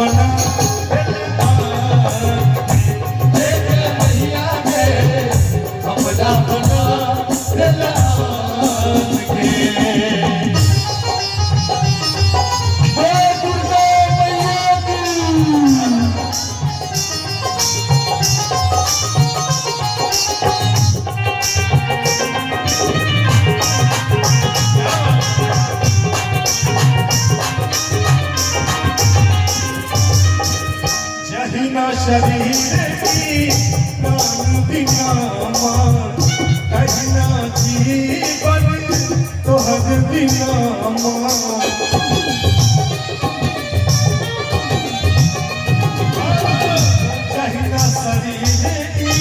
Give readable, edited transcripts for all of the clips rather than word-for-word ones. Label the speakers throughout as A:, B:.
A: बना हमरा बना जहिना शरीर की प्राण बिना मान कहिना जीवन तोहर बिना मान जहिना शरीर की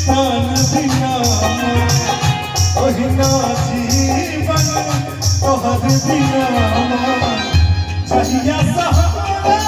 A: प्राण बिना मान कहिना जीवन तोहर बिना मान जहिया सहारा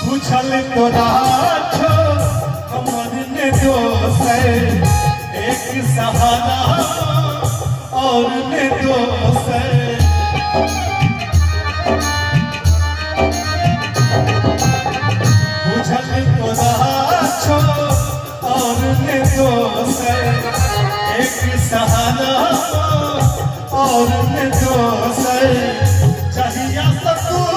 A: पूछल तोरा छो हमर ने दोसर एक सहारा और ने दोसर पूछल तोरा छो और ने दोसर एक सहारा और ने दोसर चाहिए सकून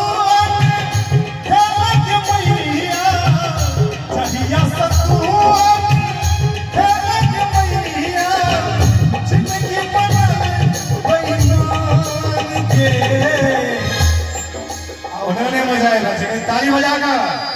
A: उन्होंने मजा आएगा ताली बजाकर।